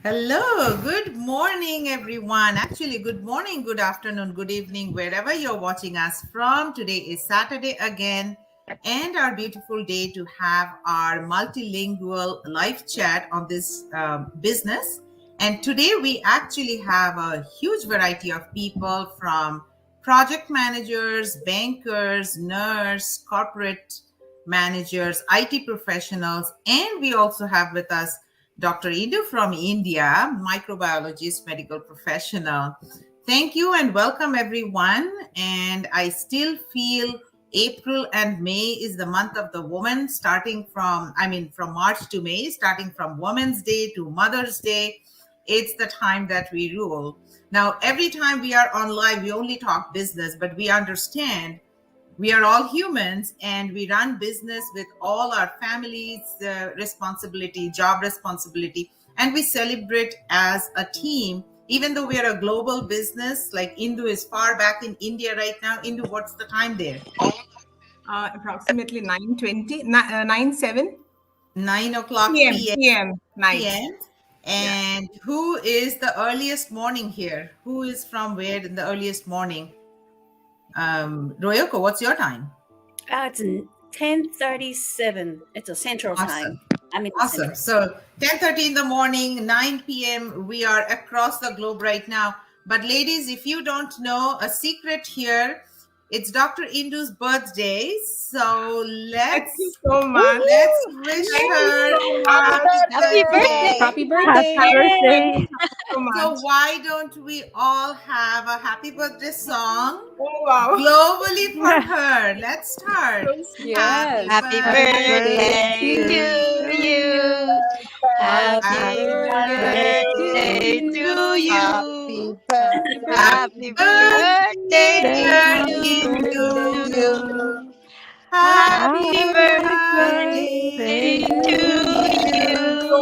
Hello, good morning, everyone. Actually, good morning, good afternoon, good evening, wherever you're watching us from. Today is Saturday again, and our beautiful day to have our multilingual live chat on this business. And today we actually have a huge variety of people from project managers, bankers, nurse, corporate managers, IT professionals, and we also have with us Dr. Indu from India, microbiologist, medical professional. Thank you and welcome everyone. And I still feel April and May is the month of the woman, from March to May, starting from Women's Day to Mother's Day. It's the time that we rule. Now, every time we are on live, we only talk business, but we understand we are all humans and we run business with all our families responsibility, job responsibility, and we celebrate as a team. Even though we are a global business, like Indu is far back in India right now. Indu, what's the time there? Approximately 9:20, 9:07 9 o'clock p.m. p.m. p.m. night. PM. Yeah. And who is the earliest morning here? Who is from where in the earliest morning? Royoko, what's your time? It's 10:37. It's a central Awesome. time. I'm in Awesome. central. So 10:30 in the morning, 9 p.m. We are across the globe right now. But ladies, if you don't know a secret here, it's Dr. Indu's birthday. So Thank you let's so much. wish Thank you her so much. happy birthday. Happy Happy birthday. birthday. Thank you so So much. why don't we all have a happy birthday song Oh, wow. globally for her? Let's start. So sweet. Yes. Happy birthday to you. Happy birthday to you. Happy birthday, Dear dear Hindu, Hindu. happy Happy birthday birthday to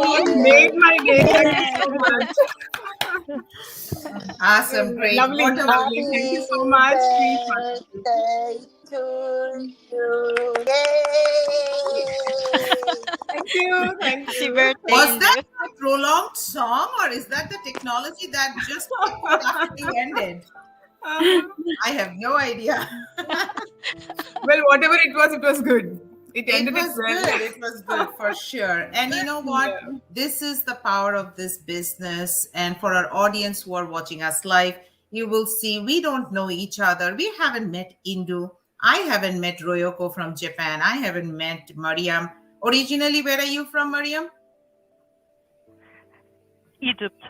You you. made my day. Thank you so much. Awesome, great. Lovely, What a lovely. Thank you so much. Sweet. Birthday to you. Thank you. Thank Happy you. birthday, was Hindu. that a prolonged song or is that the technology that just kicked in after you ended? I have no idea. Well, whatever it was good. It It ended it was well. good. It was good for sure. And you know what? Yeah. This is the power of this business. And for our audience who are watching us live, you will see we don't know each other. We haven't met Indu. I haven't met Royoko from Japan. I haven't met Mariam. Originally, where are you from, Mariam? Egypt.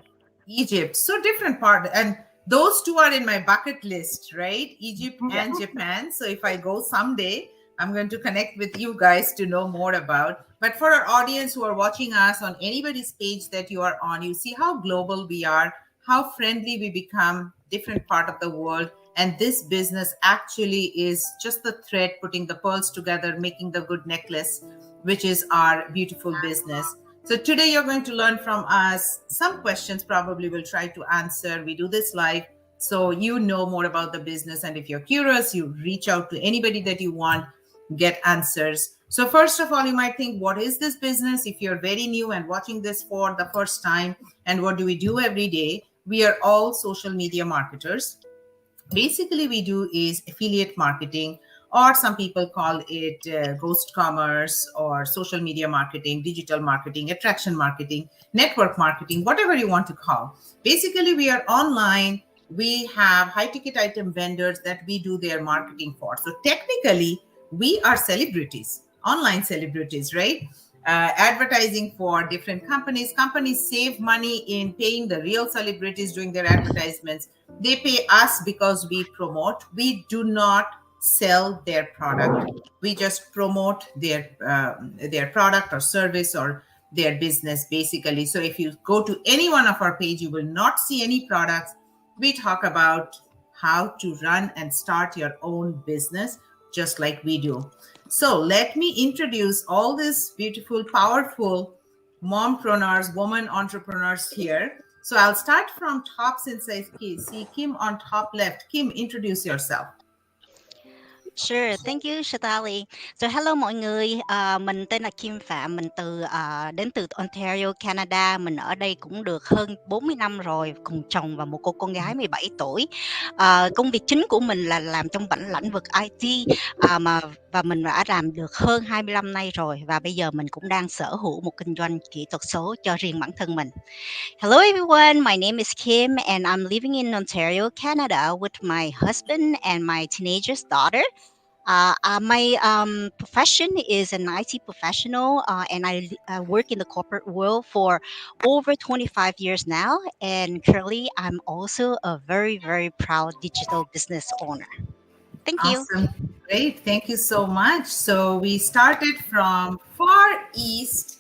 Egypt. So different part. And those two are in my bucket list, right? Egypt and Japan. So if I go someday, I'm going to connect with you guys to know more about. But for our audience who are watching us on anybody's page that you are on, you see how global we are, how friendly we become, different part of the world. And this business actually is just the thread putting the pearls together, making the good necklace, which is our beautiful business. So today you're going to learn from us some questions, probably we'll try to answer. We do this live so you know more about the business. And if you're curious, you reach out to anybody that you want, get answers. So first of all, you might think, what is this business? If you're very new and watching this for the first time, and what do we do every day? We are all social media marketers. Basically we do is affiliate marketing, or some people call it ghost commerce or social media marketing, digital marketing, attraction marketing, network marketing, whatever you want to call. Basically we are online. We have high ticket item vendors that we do their marketing for. So technically we are celebrities, online celebrities, right? Advertising for different companies. Companies save money in paying the real celebrities doing their advertisements. They pay us because we promote. We do not sell their product. We just promote their product or service or their business, basically. So if you go to any one of our page, you will not see any products. We talk about how to run and start your own business, just like we do. So let me introduce all these beautiful, powerful mompreneurs, woman entrepreneurs here. So I'll start from top since I see Kim on top left. Kim, introduce yourself. Sure, thank you, Shatali. So hello mọi người, mình tên là Kim Phạm, mình đến từ Ontario, Canada. Mình ở đây cũng được hơn 40 năm rồi, cùng chồng và một cô con gái 17 tuổi. Công việc chính của mình là làm trong lĩnh vực IT, và mình đã làm được hơn 25 năm nay rồi, và bây giờ mình cũng đang sở hữu một kinh doanh kỹ thuật số cho riêng bản thân mình. Hello everyone, my name is Kim and I'm living in Ontario, Canada with my husband and my teenager's daughter. My profession is an IT professional, and I work in the corporate world for over 25 years now. And currently, I'm also a very, very proud digital business owner. Thank you. Awesome. Great. Thank you so much. So we started from Far East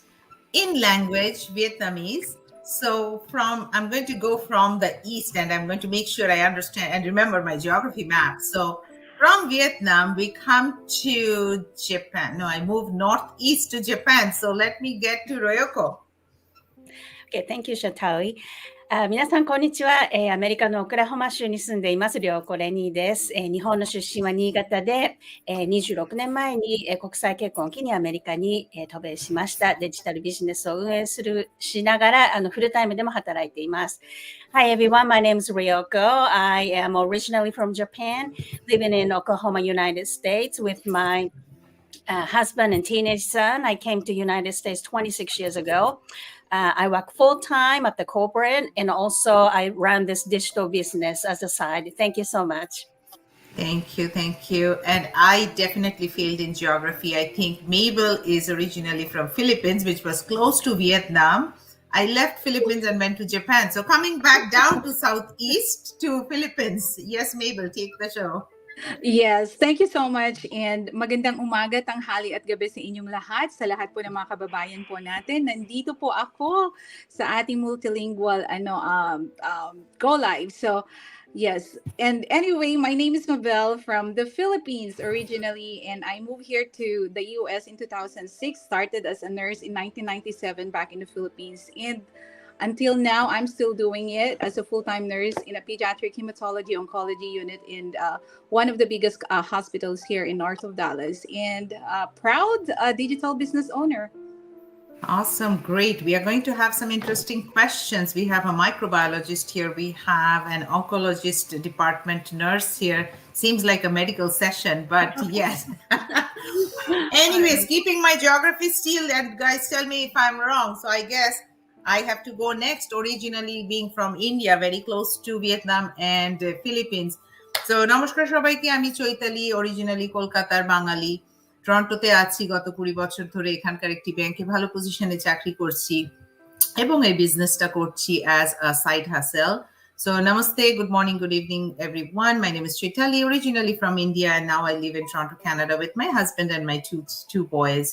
in language, Vietnamese. So I'm going to go from the East and I'm going to make sure I understand and remember my geography map. So from Vietnam, we come to Japan. No, I moved northeast to Japan. So let me get to Royoko. Okay, thank you, Shatali. 皆さん、こんにちは。アメリカのオクラホマ州に住んでいます、涼子レニーです。日本の出身は新潟で、26年前に、国際結婚を機にアメリカに、渡米しました。デジタルビジネスを運営しながら、フルタイムでも働いています。Hi everyone, my name is Ryoko. I am originally from Japan, living in Oklahoma, United States with my husband and teenage son. I came to United States 26 years ago. I work full-time at the corporate, and also I run this digital business as a side. Thank you so much. Thank you, thank you. And I definitely failed in geography. I think Mabel is originally from Philippines, which was close to Vietnam. I left Philippines and went to Japan. So coming back down to Southeast to Philippines. Yes, Mabel, take the show. Yes, thank you so much and magandang umaga, tanghali at gabi sa inyong lahat, sa lahat po ng mga kababayan po natin. Nandito po ako sa ating multilingual Go Live. So, yes. And anyway, my name is Mabel from the Philippines originally, and I moved here to the US in 2006, started as a nurse in 1997 back in the Philippines, and until now, I'm still doing it as a full-time nurse in a pediatric hematology oncology unit in one of the biggest hospitals here in north of Dallas, and proud digital business owner. Awesome, great. We are going to have some interesting questions. We have a microbiologist here. We have an oncologist department nurse here. Seems like a medical session, but yes. Anyways, keeping my geography still, and guys tell me if I'm wrong. So I guess I have to go next, originally being from India, very close to Vietnam and Philippines. So নমস্কার সবাইকে, আমি Chaitali, originally কলকাতার বাঙালি। টরন্টোতে আছি গত 20 বছর ধরে, এখানকার একটি ব্যাংকে ভালো পজিশনে চাকরি করছি এবং এই বিজনেসটা করছি as a side hustle. So namaste, good morning, good evening everyone. My name is Chaitali, originally from India, and now I live in Toronto, Canada with my husband and my two boys.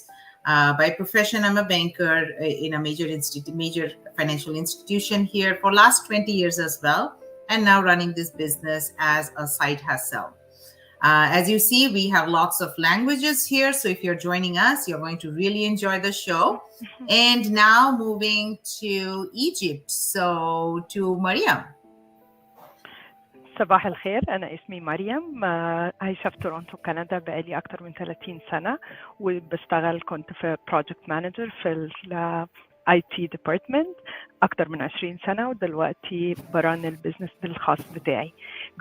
By profession, I'm a banker in a major financial institution here for last 20 years as well, and now running this business as a side hustle. As you see, we have lots of languages here. So if you're joining us, you're going to really enjoy the show. And now moving to Egypt. So to Mariam. صباح الخير، أنا اسمي مريم، عايشة في تورونتو كندا بقالي أكتر من 30 سنة، وبشتغل كنت في project manager في ال IT department أكتر من 20 سنة، ودلوقتي بران البزنس الخاص بتاعي.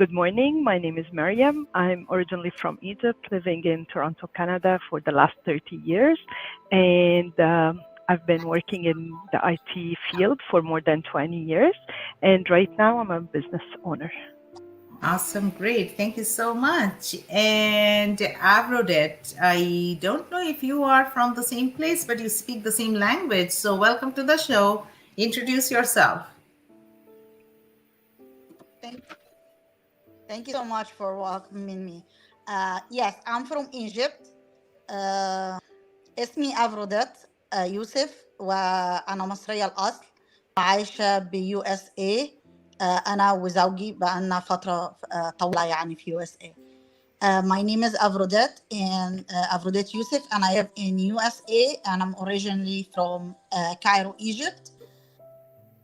Good morning, my name is Mariam. I'm originally from Egypt, living in Toronto, Canada for the last 30 years, and I've been working in the IT field for more than 20 years, and right now I'm a business owner. Awesome, great. Thank you so much. And Avrodet, I don't know if you are from the same place, but you speak the same language. So welcome to the show. Introduce yourself. Thank you so much for welcoming me. Yes, I'm from Egypt. اسمي أفروديت يوسف، وأنا مصرية الأصل، عايشة ب USA. أنا وزوجي بقالنا فترة طويلة يعني في USA. My name is Avrodet, and Avrodet Yusuf, and I live in USA, and I'm originally from Cairo, Egypt.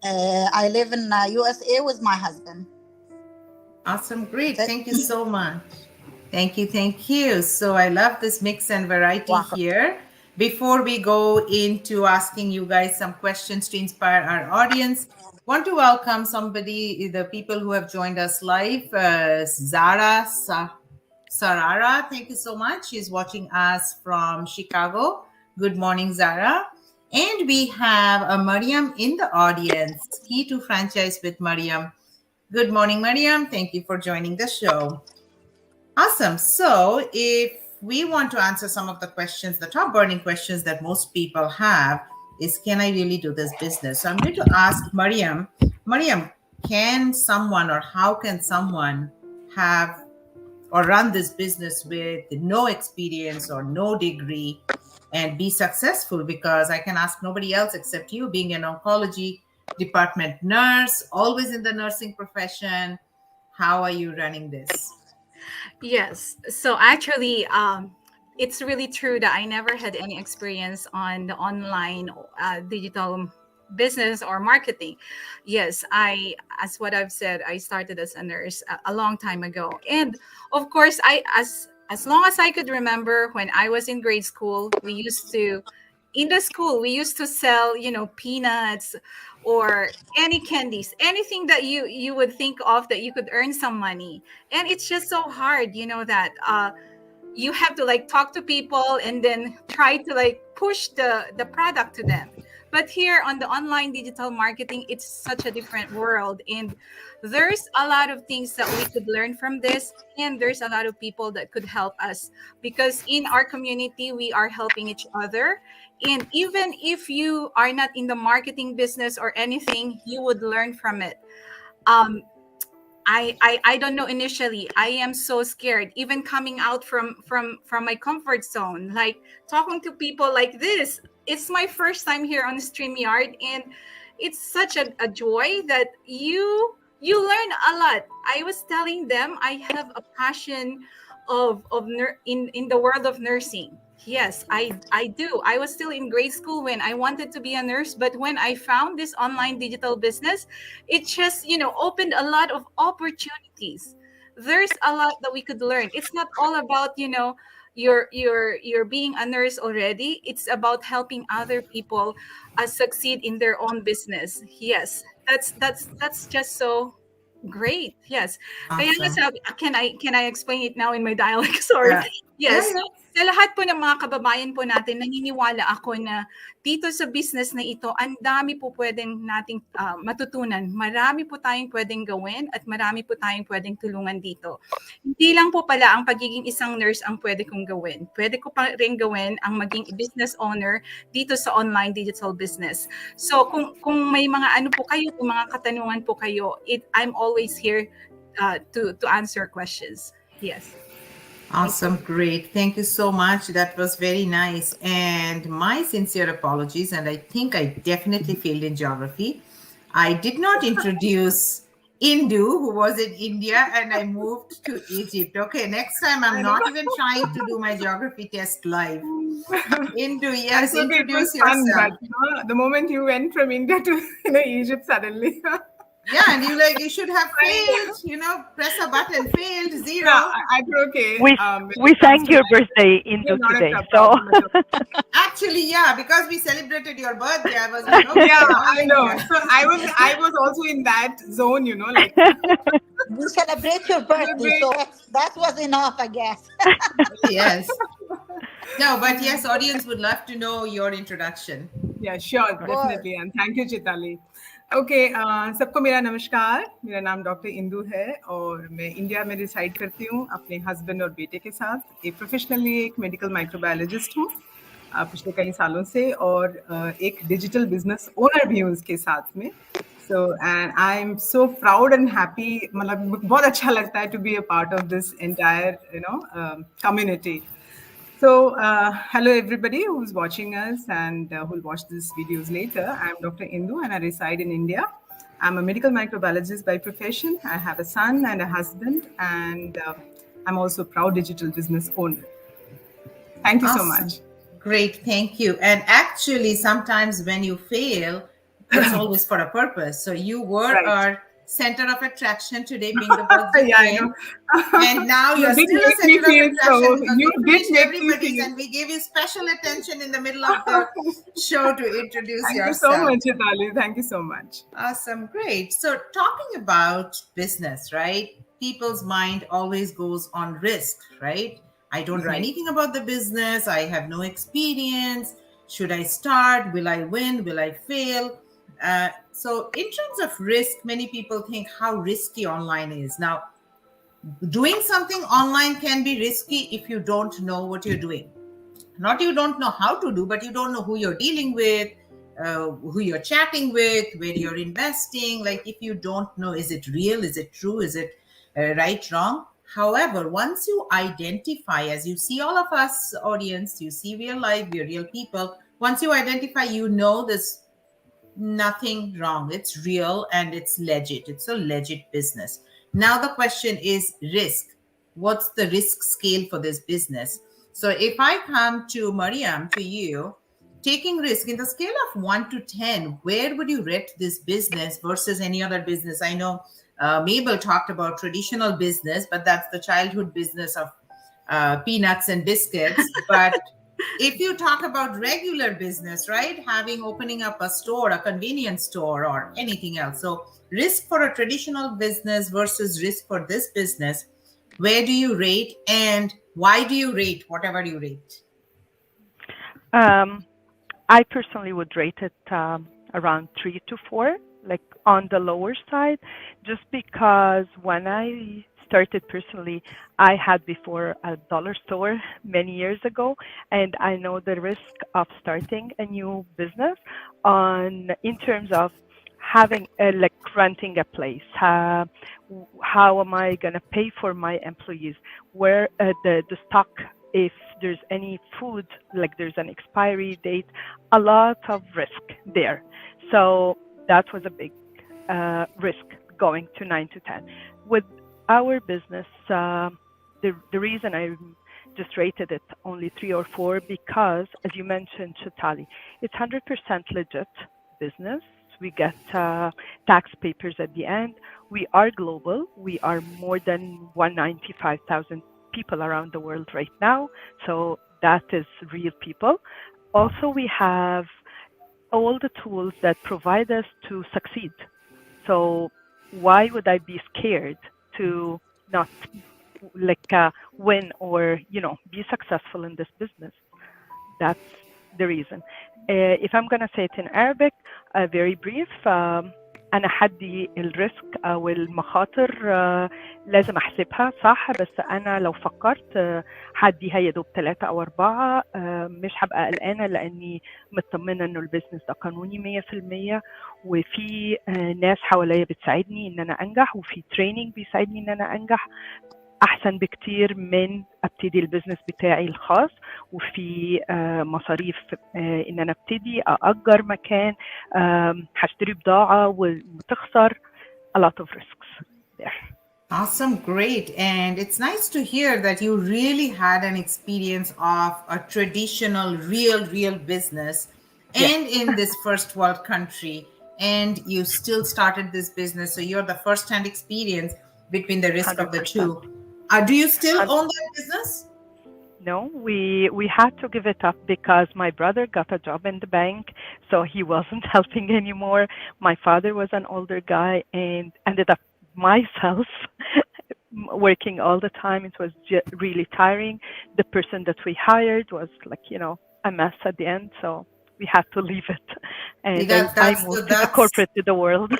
I live in USA with my husband. Awesome, great. Thank you so much. Thank you. Thank you. So I love this mix and variety here. Before we go into asking you guys some questions to inspire our audience, want to welcome somebody, the people who have joined us live. Zara Sarara, thank you so much. She's watching us from Chicago. Good morning, Zara. And we have Mariam in the audience. Key to franchise with Mariam. Good morning, Mariam. Thank you for joining the show. Awesome. So if we want to answer some of the questions, the top burning questions that most people have is, can I really do this business? So I'm going to ask Mariam, can someone or how can someone have or run this business with no experience or no degree and be successful? Because I can ask nobody else except you, being an oncology department nurse, always in the nursing profession. How are you running this? Yes. So actually, it's really true that I never had any experience on the online digital business or marketing. Yes, as what I've said, I started as a nurse a long time ago. And of course, as long as I could remember, when I was in grade school, in the school, we used to sell, peanuts or any candies, anything that you would think of that you could earn some money. And it's just so hard, that you have to like talk to people and then try to like push the product to them. But here on the online digital marketing, it's such a different world, and there's a lot of things that we could learn from this, and there's a lot of people that could help us, because in our community we are helping each other. And even if you are not in the marketing business or anything, you would learn from it. I don't know. Initially, I am so scared, even coming out from my comfort zone, like talking to people like this. It's my first time here on StreamYard, and it's such a joy that you learn a lot. I was telling them I have a passion in the world of nursing. Yes, I do. I was still in grade school when I wanted to be a nurse, but when I found this online digital business, it just, opened a lot of opportunities. There's a lot that we could learn. It's not all about, you're being a nurse already. It's about helping other people succeed in their own business. Yes, that's just so great. Yes. Kaya nga Awesome. can I explain it now in my dialect? Sorry. Yes. Yeah. Sa lahat po ng mga kababayan po natin, naniniwala ako na dito sa business na ito, ang dami po pwedeng nating matutunan. Marami po tayong pwedeng gawin at marami po tayong pwedeng tulungan dito. Hindi lang po pala ang pagiging isang nurse ang pwede kong gawin. Pwede ko pa rin gawin ang maging business owner dito sa online digital business. So kung may mga ano po kayo, kung mga katanungan po kayo, I'm always here to answer questions. Yes. Awesome. Great. Thank you so much. That was very nice. And my sincere apologies. And I think I definitely failed in geography. I did not introduce Indu, who was in India, and I moved to Egypt. Okay, next time I'm not even trying to do my geography test live. Indu, yes, introduce yourself. But the moment you went from India to Egypt suddenly. Yeah, and you should have failed, press a button, failed, zero. Yeah, I okay. We sang your birthday into today. So actually, yeah, because we celebrated your birthday, I was yeah, I know. So I was also in that zone, like we celebrate your birthday, so that was enough, I guess. Yes. No, but yes, audience would love to know your introduction. Yeah, sure, definitely, and thank you, Chitali. Okay सबको मेरा नमस्कार. मेरा नाम doctor Indu है और मैं India में reside करती हूँ अपने हस्बैंड और बेटे के साथ. एक प्रोफेशनली एक मेडिकल माइक्रोबायोलॉजिस्ट हूँ पिछले कई सालों से, और एक डिजिटल बिजनेस ओनर भी हूँ उसके साथ में. So and I am so proud and happy. मतलब बहुत अच्छा लगता है to be a part of this entire community. So, hello everybody who's watching us and who'll watch these videos later. I'm Dr. Indu and I reside in India. I'm a medical microbiologist by profession. I have a son and a husband, and I'm also a proud digital business owner. Thank you so much. Great, thank you. And actually, sometimes when you fail, it's always for a purpose. So you were our center of attraction today, being the birthday Yeah, I twin. know. And now You you're did still a make me center of feel attraction so. because You we did finished make me everybody's feel. and we gave you special attention in the middle of the show to introduce Thank you so yourself. much, Chitali. Thank you so much. Awesome, great. So, talking about business, right? People's mind always goes on risk, right? I don't know Right. anything about the business. I have no experience. Should I start? Will I win? Will I fail? So, in terms of risk, many people think how risky online is. Now, doing something online can be risky if you don't know what you're doing. Not you don't know how to do, but you don't know who you're dealing with, who you're chatting with, where you're investing. Like if you don't know, is it real, is it true, is it right, wrong? However, once you identify, as you see all of us audience, you see real life, we're real people. Once you identify, you know there's nothing wrong. It's real and it's legit. It's a legit business. Now the question is risk. What's the risk scale for this business? So if I come to Mariam, to you, taking risk in the scale of 1 to 10, where would you rate this business versus any other business? I know Mabel talked about traditional business, but that's the childhood business of peanuts and biscuits. But if you talk about regular business, right, opening up a store, a convenience store, or anything else, so risk for a traditional business versus risk for this business, where do you rate and why do you rate whatever you rate? I personally would rate it around 3 to 4, like on the lower side, just because when I started personally, I had before a dollar store many years ago, and I know the risk of starting a new business in terms of having like renting a place. How am I gonna pay for my employees? Where the stock, if there's any food, like there's an expiry date, a lot of risk there. So that was a big risk going to 9 to 10. With our business, the reason I just rated it only 3 or 4, because as you mentioned, Shatali, it's 100% legit business. We get tax papers at the end. We are global. We are more than 195,000 people around the world right now. So that is real people. Also, we have all the tools that provide us to succeed. So why would I be scared to not win or, be successful in this business? That's the reason. If I'm going to say it in Arabic, very brief, أنا حدي الريسك أو المخاطر لازم أحسبها صح، بس أنا لو فكرت حديها يا دوب 3 أو 4، مش هبقى قلقانة لأني مطمنة إنه البيزنس ده قانوني 100%، وفي ناس حواليا بتساعدني إن أنا أنجح، وفي تريننج بيساعدني إن أنا أنجح أحسن بكتير من أبتدي البيزنس بتاعي الخاص، وفي مصاريف إن أنا أبتدي أأجر مكان، هشتري بضاعة وتخسر، a lot of risks there. Awesome, great. And it's nice to hear that you really had an experience of a traditional, real business and in this first world country, and you still started this business. So you're the first-hand experience between the risk 100%. Of the two. Do you still own that business? No, we had to give it up because my brother got a job in the bank, so he wasn't helping anymore. My father was an older guy and ended up myself working all the time. It was really tiring. The person that we hired was a mess at the end, so we had to leave it. And I moved to the corporate to the world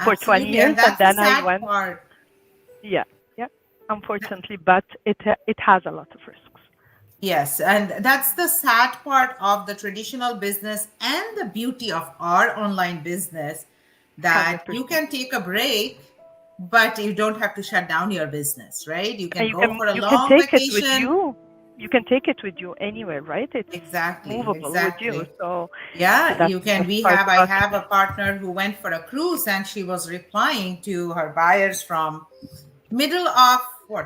for 20 years, and then I went. Part. Yeah, unfortunately, but it has a lot of risks. Yes, and that's the sad part of the traditional business and the beauty of our online business, that 100%. You can take a break, but you don't have to shut down your business, right? You can go for a long vacation. You can take it with you anywhere, right? It's movable with you. So yeah, you can. I have a partner who went for a cruise, and she was replying to her buyers from middle of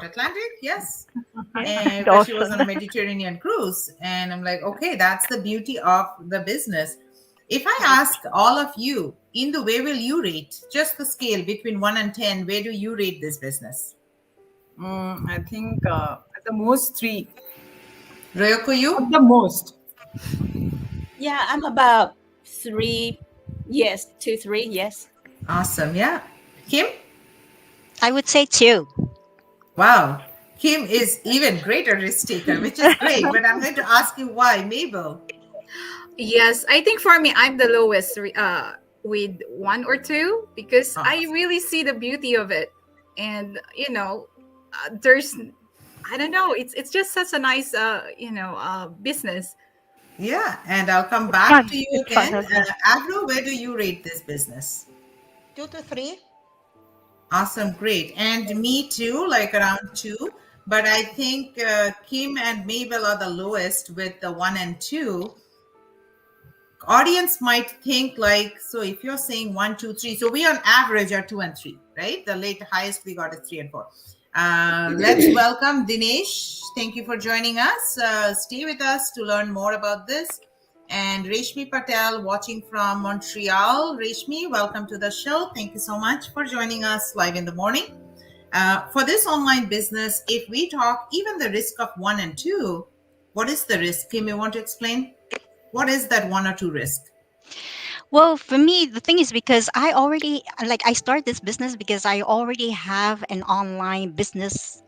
Atlantic? Yes. And she was on a Mediterranean cruise. And I'm like, okay, that's the beauty of the business. If I ask all of you, Indu, where will you rate? Just the scale between 1 and 10, where do you rate this business? I think at the most 3. Royoko, you? At the most. Yeah, I'm about 3. Yes, 2, 3. Yes. Awesome. Yeah. Kim? I would say 2. Wow. Kim is even greater risk taker, which is great. But I'm going to ask you why. Mabel? Yes, I think for me, I'm the lowest with 1 or 2 because I Awesome. really see the beauty of it, and there's, I don't know, it's just such a nice business. Yeah. And I'll come It's back fun. to you It's fun again. as well. Avro, where do you rate this business? 2 to 3. Awesome. Great. And me too, like around 2. But I think Kim and Mabel are the lowest with the 1 and 2. Audience might think like, so if you're saying 1, 2, 3, so we on average are 2 and 3, right? The highest we got is 3 and 4. Let's welcome Dinesh. Thank you for joining us. Stay with us to learn more about this. And Reshmi Patel watching from Montreal. Reshmi, welcome to the show. Thank you so much for joining us live in the morning. For this online business, if we talk even the risk of 1 and 2, what is the risk? Kim, you want to explain? What is that 1 or 2 risk? Well, for me, the thing is because I start this business because I already have an online business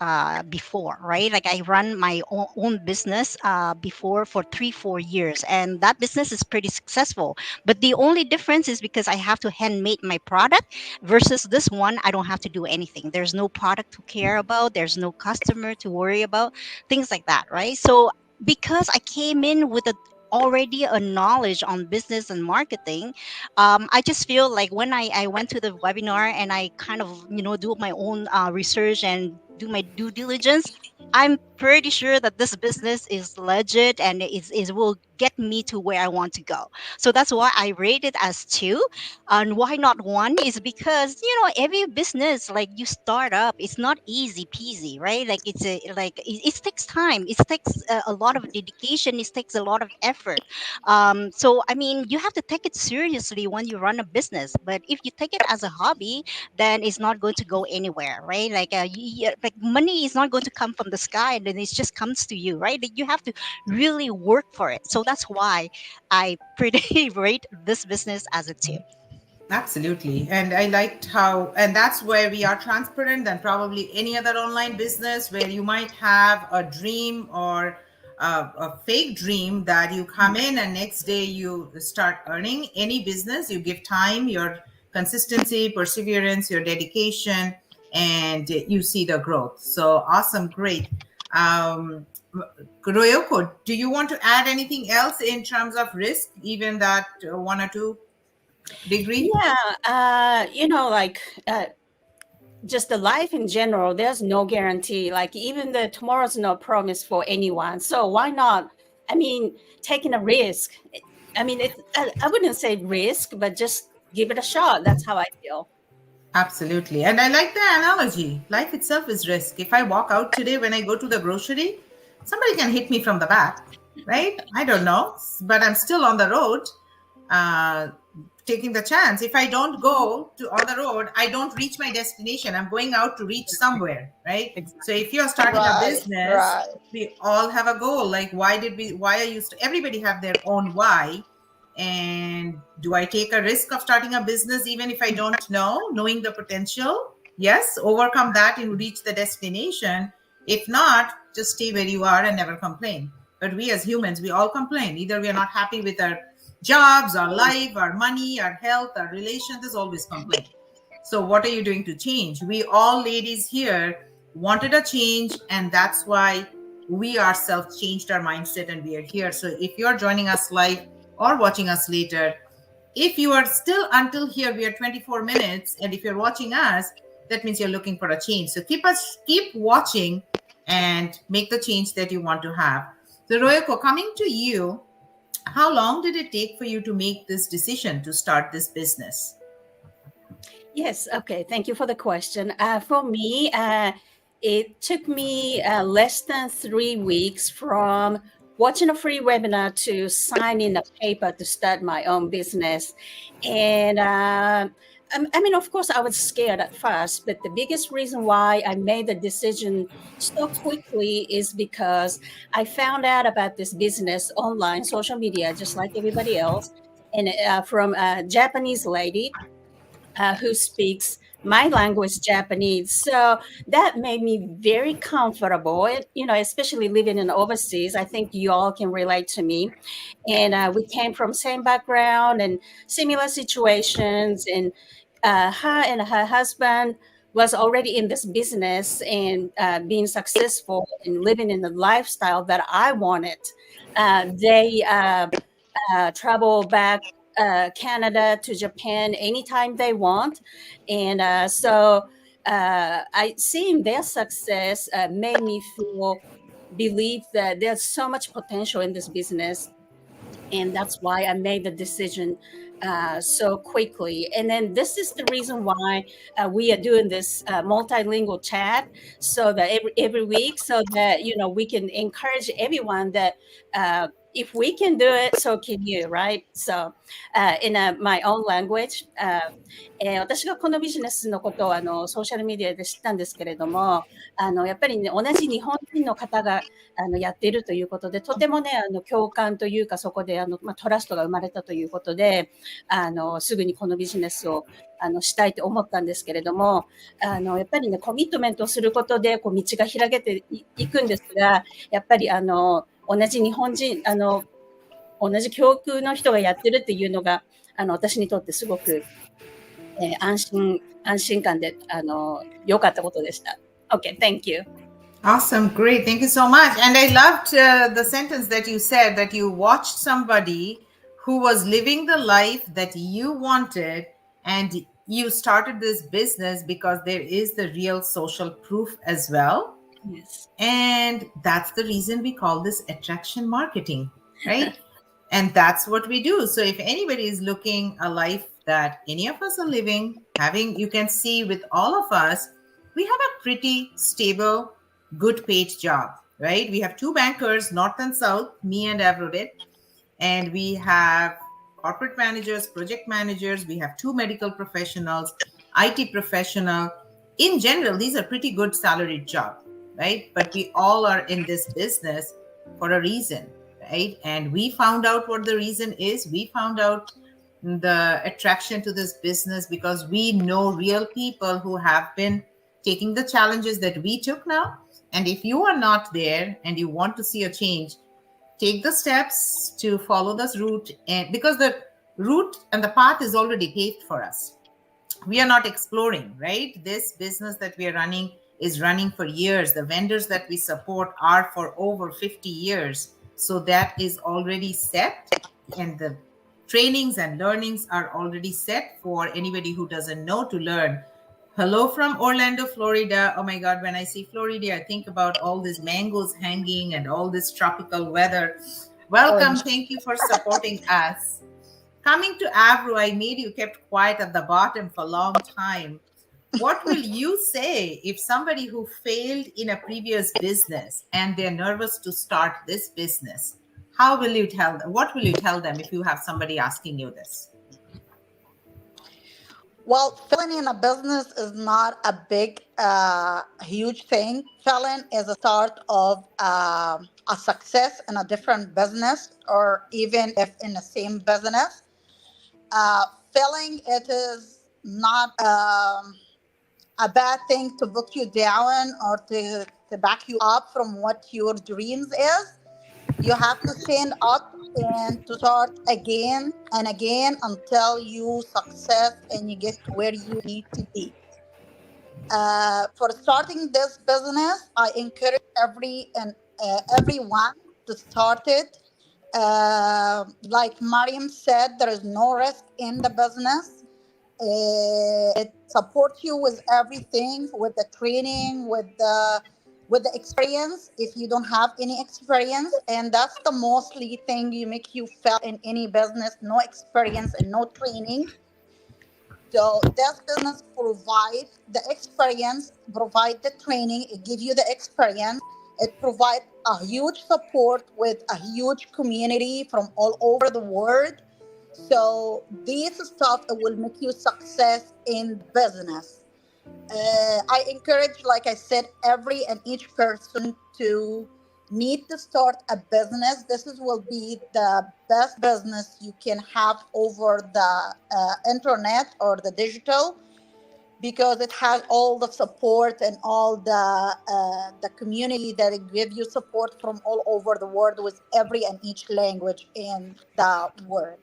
before, right? Like I run my own business before for 3-4 years, and that business is pretty successful. But the only difference is because I have to handmade my product versus this one, I don't have to do anything. There's no product to care about. There's no customer to worry about, things like that, right? So because I came in with already a knowledge on business and marketing, I just feel like when I went to the webinar and I kind of do my own research and do my due diligence, I'm pretty sure that this business is legit and it will get me to where I want to go. So that's why I rate it as 2. And why not 1 is because every business like you start up, it's not easy peasy, right? Like it takes time, it takes a lot of dedication, it takes a lot of effort. So I mean, you have to take it seriously when you run a business. But if you take it as a hobby, then it's not going to go anywhere, right? Like like money is not going to come from the sky and then it just comes to you, right? Like you have to really work for it. So that's why I pretty rate this business as a 2. Absolutely. And I liked how, and that's where we are transparent than probably any other online business where you might have a dream or a fake dream that you come in and next day you start earning. Any business, you give time, your consistency, perseverance, your dedication, and you see the growth. So awesome. Great. Royoko, do you want to add anything else in terms of risk, even that 1 or 2 degree? Yeah, just the life in general, there's no guarantee. Like even the tomorrow's no promise for anyone. So why not? I mean, taking a risk. I mean, I wouldn't say risk, but just give it a shot. That's how I feel. Absolutely. And I like the analogy. Life itself is risk. If I walk out today when I go to the grocery, somebody can hit me from the back, right? I don't know, but I'm still on the road, taking the chance. If I don't go on the road, I don't reach my destination. I'm going out to reach somewhere, right? Exactly. So if you're starting a Right, business, right. we all have a goal. Like, why are you, everybody have their own why. And do I take a risk of starting a business even if I don't know, knowing the potential? Yes, overcome that and reach the destination. If not, just stay where you are and never complain. But we as humans, we all complain. Either we are not happy with our jobs, our life, our money, our health, our relations. There's always complaint. So what are you doing to change? We all ladies here wanted a change, and that's why we ourselves changed our mindset and we are here. So if you're joining us live or watching us later, if you are still until here, we are 24 minutes, and if you're watching us, that means you're looking for a change. So keep watching and make the change that you want to have. So Royoko, coming to you, how long did it take for you to make this decision to start this business? Yes. Okay. Thank you for the question. For me, it took me less than 3 weeks from watching a free webinar to sign in a paper to start my own business. And I mean, of course, I was scared at first, but the biggest reason why I made the decision so quickly is because I found out about this business online, social media, just like everybody else, and from a Japanese lady who speaks my language, Japanese. So that made me very comfortable. You know, especially living in overseas, I think you all can relate to me. And we came from same background and similar situations. And her and her husband was already in this business and being successful and living in the lifestyle that I wanted. They travel back Canada to Japan anytime they want. And I seeing their success made me feel believe that there's so much potential in this business, and that's why I made the decision so quickly. And then this is the reason why we are doing this multilingual chat, so that every week, so that we can encourage everyone that if we can do it, so can you, right? So in my own language. 私がこのビジネスのことをソーシャルメディアで知ったんですけれども、やっぱりね、同じ日本人の方がやっているということで、とてもね、共感というか、そこでトラストが生まれたということで、すぐにこのビジネスをしたいと思ったんですけれども、やっぱりね、コミットメントをすることで、道が開けていくんですが、やっぱり同じ日本人、同じ教区の人がやってるっていうのが、私にとってすごく、安心感で、良かったことでした。Okay, thank you. Awesome. Great. Thank you so much. And I loved the sentence that you said, that you watched somebody who was living the life that you wanted, and you started this business because there is the real social proof as well. Yes. And that's the reason we call this attraction marketing, right? And that's what we do. So if anybody is looking a life that any of us are living, you can see with all of us, we have a pretty stable, good paid job, right? We have two bankers, North and South, me and Avrudit, and we have corporate managers, project managers, we have two medical professionals, IT professional. In general, these are pretty good salaried jobs, right? But we all are in this business for a reason, right? And we found out what the reason is. We found out the attraction to this business because we know real people who have been taking the challenges that we took now. And if you are not there and you want to see a change, take the steps to follow this route. And because the route and the path is already paved for us, we are not exploring, right? This business that we are running is running for years. The vendors that we support are for over 50 years. So that is already set, and the trainings and learnings are already set for anybody who doesn't know to learn. Hello from Orlando, Florida. Oh my God, when I see Florida, I think about all these mangoes hanging and all this tropical weather. Welcome. Thank you for supporting us. Coming to Avru, I made you kept quiet at the bottom for a long time. What will you say if somebody who failed in a previous business and they're nervous to start this business? How will you tell them? What will you tell them if you have somebody asking you this? Well, failing in a business is not a big, huge thing. Failing is a start of a success in a different business, or even if in the same business. Failing, it is not a bad thing to book you down or to back you up from what your dreams is. You have to stand up and to start again and again until you success and you get to where you need to be. For starting this business, I encourage everyone to start it. Like Mariam said, there is no risk in the business. It supports you with everything, with the training, with the experience. If you don't have any experience, and that's the mostly thing you make you fail in any business: no experience and no training. So this business provide the experience, provide the training, it give you the experience, It provides a huge support with a huge community from all over the world. So this stuff it will make you success in business. I encourage, like I said, every and each person to need to start a business. This will be the best business you can have over the internet or the digital, because it has all the support and all the community that it give you support from all over the world with every and each language in the world.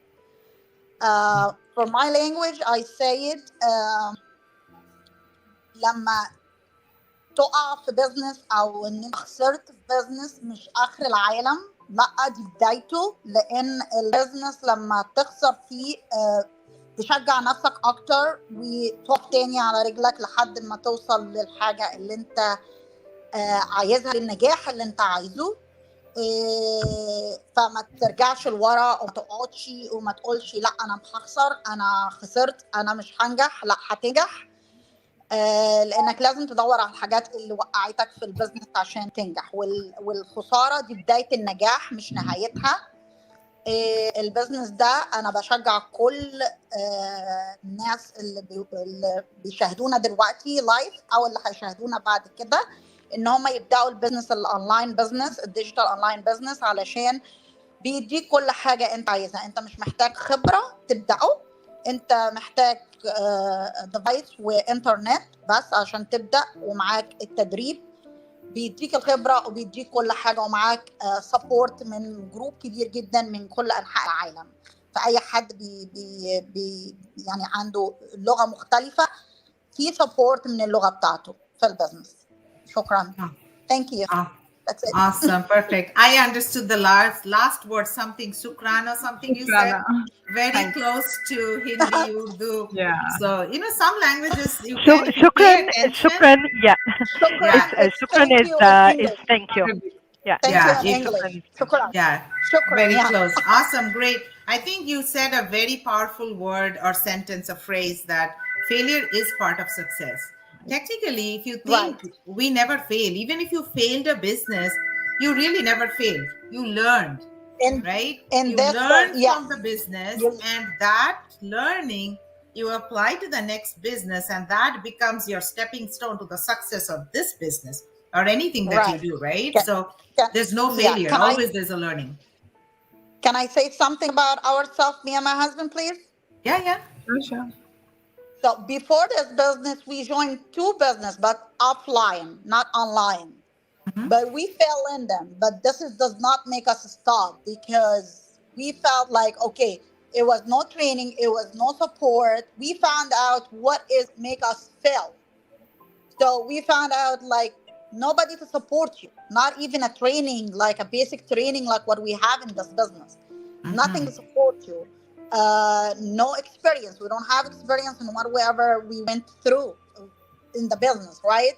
For my language, I say it. لما تقع في بزنس او ان انت خسرت في بزنس مش اخر العالم، لا دي بدايته. لان البزنس لما تخسر فيه تشجع نفسك اكتر وتقف تاني على رجلك لحد ما توصل للحاجة اللي انت عايزها، للنجاح اللي انت عايزه. فما ترجعش لورا وما تقعدش وما تقولش لا انا مش هخسر، انا خسرت، انا مش هنجح. لا هتنجح، لانك لازم تدور على الحاجات اللي وقعتك في البزنس عشان تنجح. والخساره دي بدايه النجاح مش نهايتها. البزنس ده انا بشجع كل الناس اللي بيشاهدونا دلوقتي لايف او اللي هيشاهدونا بعد كده ان هم يبداوا البزنس الاونلاين بزنس، الديجيتال اونلاين بزنس، علشان بيديك كل حاجه انت عايزها. انت مش محتاج خبره تبداه، انت محتاج ديفايس وانترنت بس عشان تبدا، ومعاك التدريب بيديك الخبره وبيديك كل حاجه، ومعاك سبورت من جروب كبير جدا من كل انحاء العالم. فاي حد بي يعني عنده لغه مختلفه في سبورت من اللغه بتاعته في البزنس. شكرا. Thank you. That's it. Awesome. Perfect. I understood the last word, something sukran or something you said. Very close to Hindi, Urdu. Yeah. So, some languages you can Shukran, pay attention. shukran, yeah. Shukran Is thank you. Yeah. Thank Yeah, you in English. Shukran. Yeah, Shukran. very Yeah. close. Awesome, great. I think you said a very powerful word or sentence, a phrase, that failure is part of success. Technically, if you think we never fail, even if you failed a business, you really never failed. You learned, right? You learned from the business, and that learning you apply to the next business, and that becomes your stepping stone to the success of this business or anything that you do, right? So there's no failure. Always there's a learning. Can I say something about ourselves, me and my husband, please? Yeah. Sure. So before this business, we joined 2 businesses, but offline, not online. But we fell in them. But does not make us stop, because we felt like, okay, it was no training, it was no support. We found out what is make us fail. So we found out like nobody to support you, not even a training, like a basic training like what we have in this business. Nothing to support you. No experience. We don't have experience in whatever we went through in the business, right?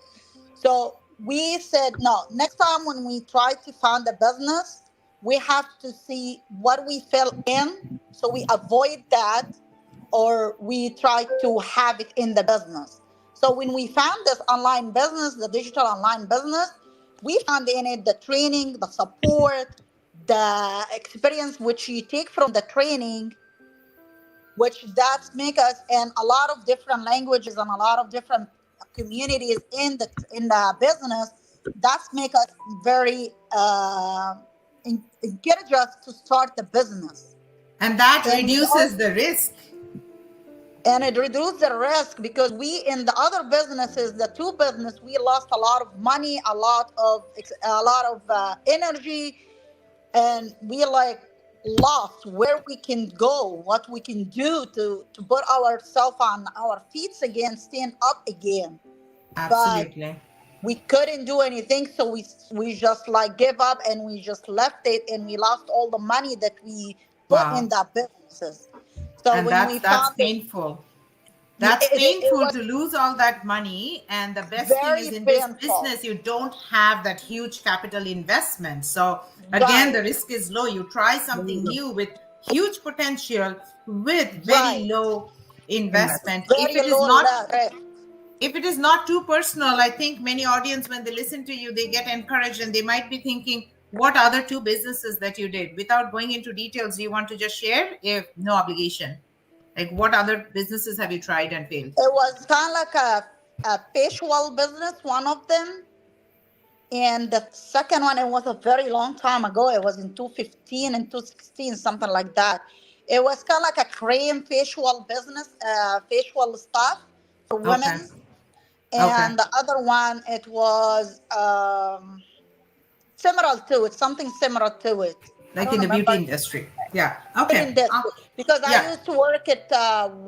So we said, no, next time when we try to found a business, we have to see what we fell in, so we avoid that, or we try to have it in the business. So when we found this online business, the digital online business, we found in it the training, the support, the experience which you take from the training, which that's make us in a lot of different languages and a lot of different communities in the business. That's make us very encourage us to start the business. And that reduces the risk. And it reduces the risk, because we in the other businesses, the 2 business, we lost a lot of money, a lot of energy, and we like lost where we can go, what we can do to put ourselves on our feet again, stand up again. Absolutely. But we couldn't do anything, so we just like give up, and we just left it, and we lost all the money that we put in the businesses. So and when that's painful. That's painful to lose all that money. And the best thing is in this business, you don't have that huge capital investment. So again, the risk is low. You try something new with huge potential with very low investment. if it is not too personal, I think many audience, when they listen to you, they get encouraged and they might be thinking, what other two businesses that you did? Without going into details, do you want to just share? If no obligation, like what other businesses have you tried and failed? It was kind of like a facial business, one of them. And the second one, it was a very long time ago. It was in 2015 and 2016, something like that. It was kind of like a cream facial business, facial stuff for Okay. women. Okay. And the other one, it was similar to it, something similar to it. I Like don't in the beauty remember. industry. Yeah. In Okay. this, because I Yeah. used to work at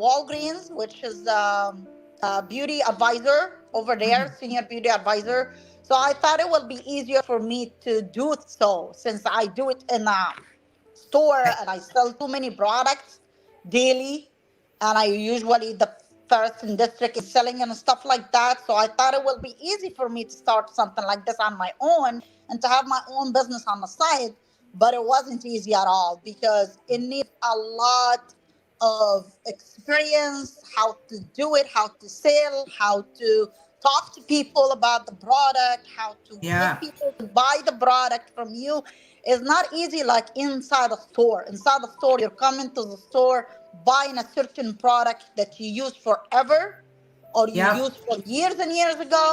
Walgreens, which is beauty advisor over there, senior beauty advisor. So I thought it would be easier for me to do it so, since I do it in a store and I sell too many products daily, and I usually the first in district is selling and stuff like that. So I thought it would be easy for me to start something like this on my own and to have my own business on the side. But it wasn't easy at all because it needs a lot of experience, how to do it, how to sell, how to talk to people about the product, how to Yeah. get people to buy the product from you. It's not easy like inside a store. Inside the store, you're coming to the store buying a certain product that you use forever or you Yeah. used for years and years ago.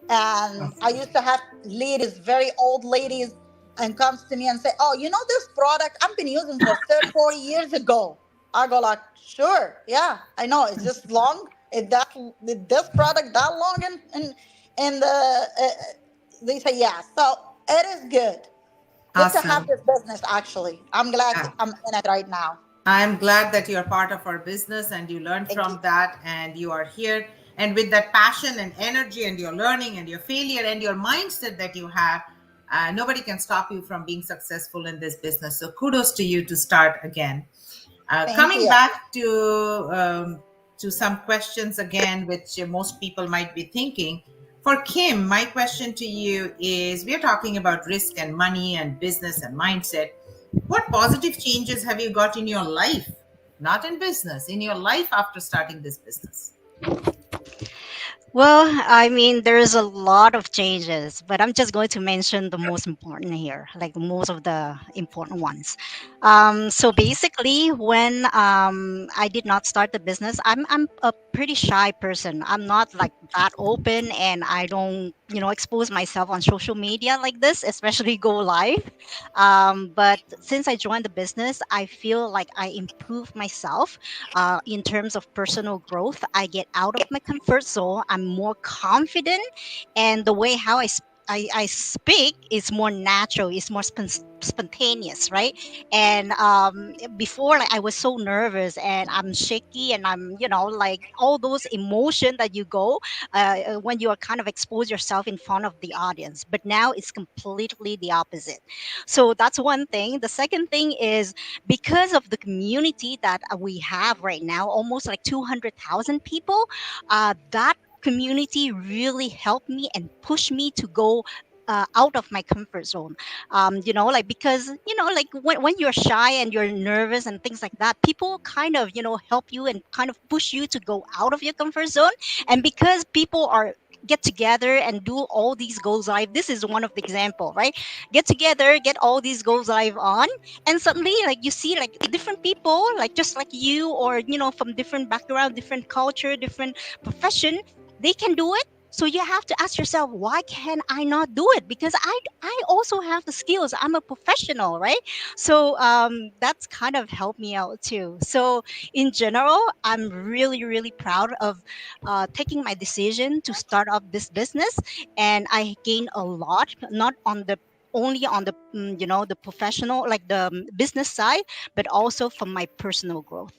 And I used to have ladies, very old ladies, and comes to me and say, "Oh, you know this product I've been using for 30, 40 years ago." I go like, "Sure, yeah, I know. Is this long? Is this product that long?" And they say, "Yeah." So it is good. Good to have Awesome. this business. Actually, I'm glad Yeah. I'm in it right now. I'm glad that you're part of our business and you learned Thank you. from that and you are here. And with that passion and energy and your learning and your failure and your mindset that you have, nobody can stop you from being successful in this business. So kudos to you to start again. Thank Coming you. back to some questions again, which most people might be thinking. For Kim, my question to you is: we're talking about risk and money and business and mindset. What positive changes have you got in your life, not in business, in your life after starting this business? Well, I mean, there's a lot of changes, but I'm just going to mention the most important here, like most of the important ones. So basically, when I did not start the business, I'm a pretty shy person. I'm not like that open, and I don't, expose myself on social media like this, especially go live. But since I joined the business, I feel like I improved myself in terms of personal growth. I get out of my comfort zone. I'm more confident, and the way how I speak is more natural. It's more spontaneous, right? And before, like I was so nervous and I'm shaky, and I'm like all those emotion that you go when you are kind of expose yourself in front of the audience. But now it's completely the opposite. So that's one thing. The second thing is, because of the community that we have right now, almost like 200,000 people, that community really helped me and pushed me to go out of my comfort zone. Like, because like when you're shy and you're nervous and things like that, people kind of help you and kind of push you to go out of your comfort zone. And because people are get together and do all these goals live, this is one of the example, right? Get together, get all these goals live on, and suddenly like you see like different people, like just like you, or from different background, different culture, different profession, they can do it. So you have to ask yourself, why can I not do it? Because I also have the skills. I'm a professional, right? So that's kind of helped me out too. So in general, I'm really really proud of taking my decision to start up this business, and I gained a lot, not on the only on the the professional, like the business side, but also from my personal growth.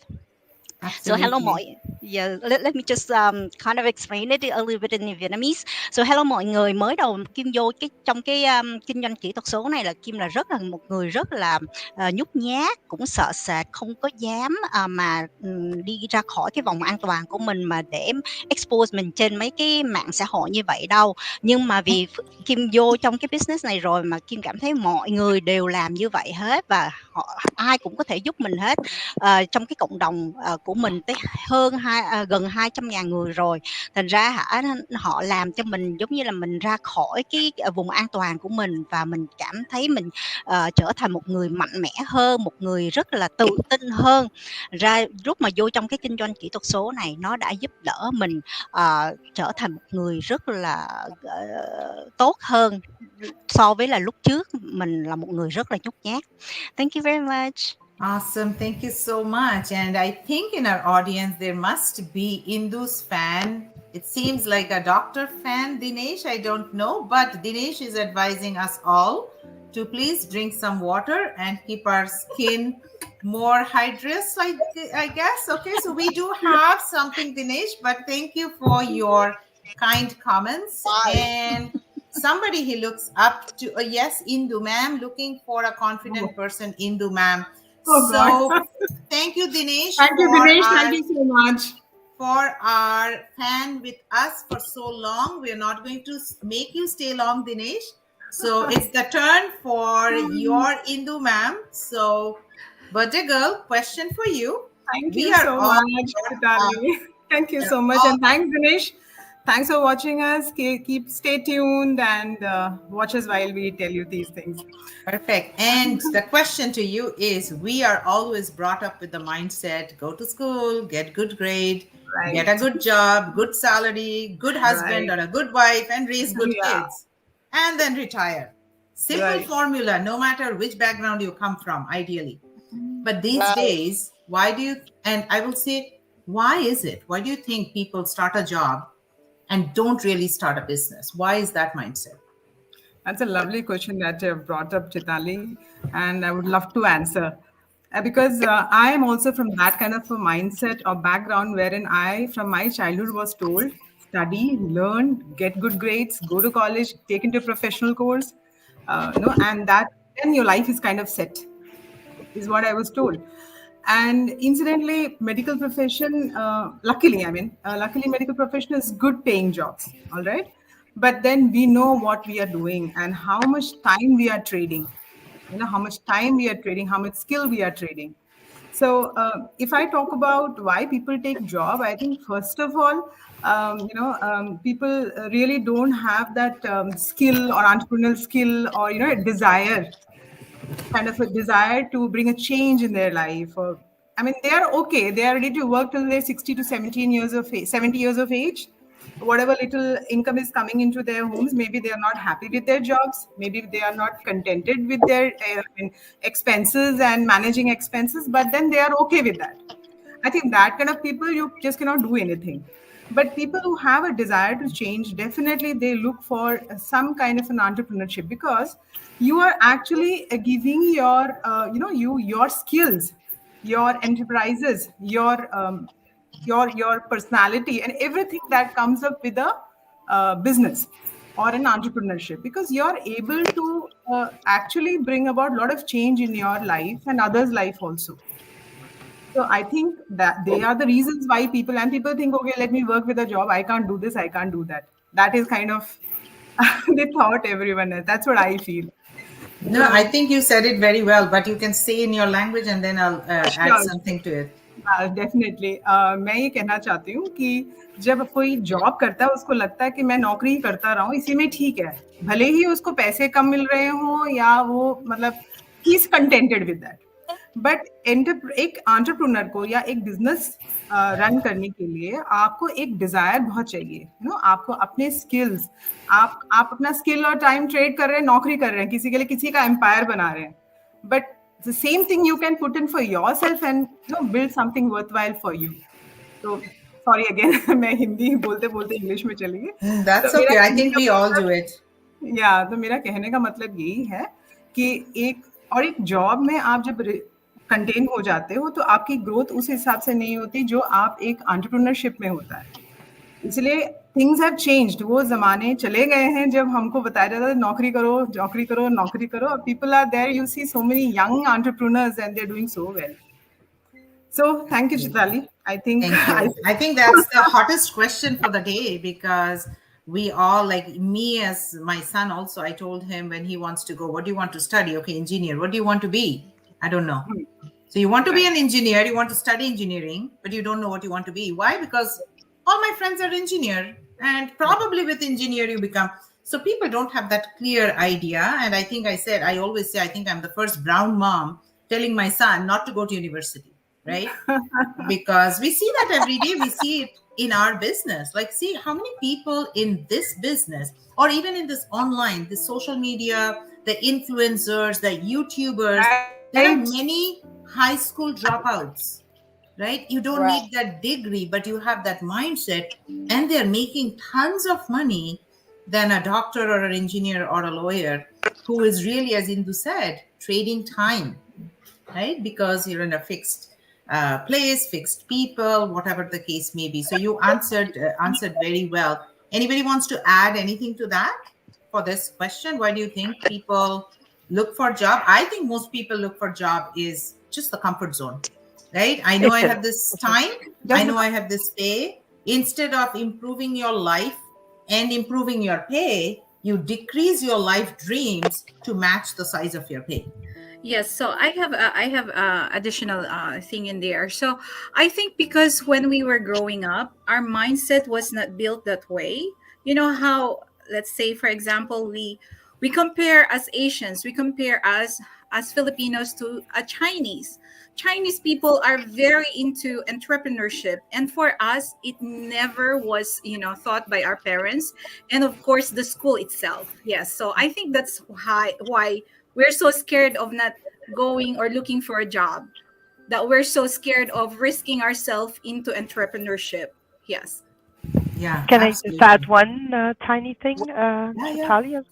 So hello Absolutely. mọi, yeah, let me just kind of explain it a little bit in Vietnamese. So hello mọi người, mới đầu Kim vô trong cái kinh doanh kỹ thuật số này là Kim là rất là một người rất là nhút nhát, cũng sợ sệt, không có dám mà đi ra khỏi cái vòng an toàn của mình mà để expose mình trên mấy cái mạng xã hội như vậy đâu. Nhưng mà vì Kim vô trong cái business này rồi mà Kim cảm thấy mọi người đều làm như vậy hết, và ai cũng có thể giúp mình hết. Trong cái cộng đồng của mình tới hơn gần 200.000 người rồi. Thành ra họ làm cho mình giống như là mình ra khỏi cái vùng an toàn của mình, và mình cảm thấy mình trở thành một người mạnh mẽ hơn, một người rất là tự tin hơn. Ra lúc mà vô trong cái kinh doanh kỹ thuật số này, nó đã giúp đỡ mình trở thành một người rất là tốt hơn so với là lúc trước mình là một người rất là nhút nhát. Thank you very much. Awesome. Thank you so much. And I think in our audience, there must be Indu's fan. It seems like a doctor fan, Dinesh. I don't know, but Dinesh is advising us all to please drink some water and keep our skin more hydrous, I guess. Okay, so we do have something, Dinesh, but thank you for your kind comments. Bye. And somebody he looks up to, yes, Indu ma'am, looking for a confident person, Indu ma'am. Oh, So God. thank you, Dinesh. Thank you, Dinesh. Thank you so much. For our fan with us for so long. We're not going to make you stay long, Dinesh. So it's the turn for your Indu ma'am. So, birthday girl, question for you. Thank We you are so all- much, Chitali. Thank you so much. And thanks, Dinesh. Thanks for watching us. Stay tuned and watch us while we tell you these things. Perfect. And the question to you is, we are always brought up with the mindset, go to school, get good grade, Right. get a good job, good salary, good husband Right. or a good wife, and raise good Yeah. kids, and then retire. Simple Right. formula, no matter which background you come from, ideally. But these Right. days, why do you, and I will say, why is it? Why do you think people start a job and don't really start a business? Why is that mindset? That's a lovely question that you have brought up, Chitali, and I would love to answer. Because I am also from that kind of a mindset or background wherein I, from my childhood, was told study, learn, get good grades, go to college, take into a professional course, and that then your life is kind of set, is what I was told. And incidentally, medical profession, luckily medical profession is good paying jobs, all right? But then we know what we are doing and how much time we are trading, how much time we are trading, how much skill we are trading. So if I talk about why people take job, I think first of all, people really don't have that skill or entrepreneurial skill or, a desire, kind of a desire to bring a change in their life. Or, I mean, they are okay. They are ready to work till they're 60 to 17 years of age, 70 years of age. Whatever little income is coming into their homes, maybe they are not happy with their jobs. Maybe they are not contented with their expenses and managing expenses, but then they are okay with that. I think that kind of people, you just cannot do anything. But people who have a desire to change, definitely they look for some kind of an entrepreneurship, because you are actually giving your, your skills, your enterprises, your personality, and everything that comes up with a business or an entrepreneurship, because you're able to actually bring about a lot of change in your life and others' life also. So I think that they are the reasons why people think, okay, let me work with a job. I can't do this. I can't do that. That is kind of the thought everyone has. That's what I feel. No, I think you said it very well, but you can say in your language and then I'll add Sure. something to it. Definitely मैं ये कहना चाहती हूँ कि जब कोई job करता है, उसको लगता है कि मैं नौकरी ही करता रहा हूँ, इसी में ठीक है, भले ही उसको पैसे कम मिल रहे हों या वो मतलब he is contented with that. But एक एंटरप्रेन्योर को या एक बिजनेस रन करने के लिए आपको एक डिजायर बहुत चाहिए. आपको अपने स्किल्स, आप अपना स्किल और टाइम ट्रेड कर रहे हैं, नौकरी कर रहे हैं, किसी के लिए किसी का एम्पायर बना रहे हैं, but the same thing you can put in for yourself and build something worthwhile for you. So sorry again, मैं हिंदी बोलते बोलते इंग्लिश में चली गई. That's तो okay. I think we all do it. तो मेरा कहने का मतलब यही है कि एक जॉब में आप जब कंटेन हो जाते हो तो आपकी ग्रोथ उस हिसाब से नहीं होती जो आप एक एंटरप्रेन्योरशिप में होता है. इसलिए थिंग्स हैव चेंज्ड. वो जमाने चले गए हैं जब हमको बताया जाता था नौकरी करो, नौकरी करो, नौकरी करो. People are there, you see so many young entrepreneurs and they are doing so well. So thank you, Chitali. I think I think that's the hottest question for the day, because we all, like me as my son also, I told him when he wants to go, what do you want to study? Okay, engineer. What do you want to be? I don't know. So you want to be an engineer, you want to study engineering, but you don't know what you want to be. Why? Because all my friends are engineer, and probably with engineer you become. So people don't have that clear idea. And I think I always say, I think I'm the first brown mom telling my son not to go to university, right? Because we see that every day. We see it in our business. Like, see how many people in this business, or even in this online, the social media, the influencers, the YouTubers, there are many high school dropouts, right? You don't Right. need that degree, but you have that mindset, and they're making tons of money than a doctor or an engineer or a lawyer who is really, as Indu said, trading time, right? Because you're in a fixed place, fixed people, whatever the case may be. So you answered very well. Anybody wants to add anything to that for this question? Why do you think people look for job? I think most people look for job is just the comfort zone, right? I know I have this time. I know I have this pay. Instead of improving your life and improving your pay, you decrease your life dreams to match the size of your pay. Yes, so I have additional thing in there. So I think because when we were growing up, our mindset was not built that way. You know how, let's say for example, we compare as Asians, we compare as Filipinos to a Chinese. Chinese people are very into entrepreneurship, and for us it never was, thought by our parents, and of course the school itself. Yes, so I think that's why we're so scared of not going or looking for a job, that we're so scared of risking ourselves into entrepreneurship. Yes. Yeah, Can I just absolutely. add one tiny thing, Yeah. Natalia?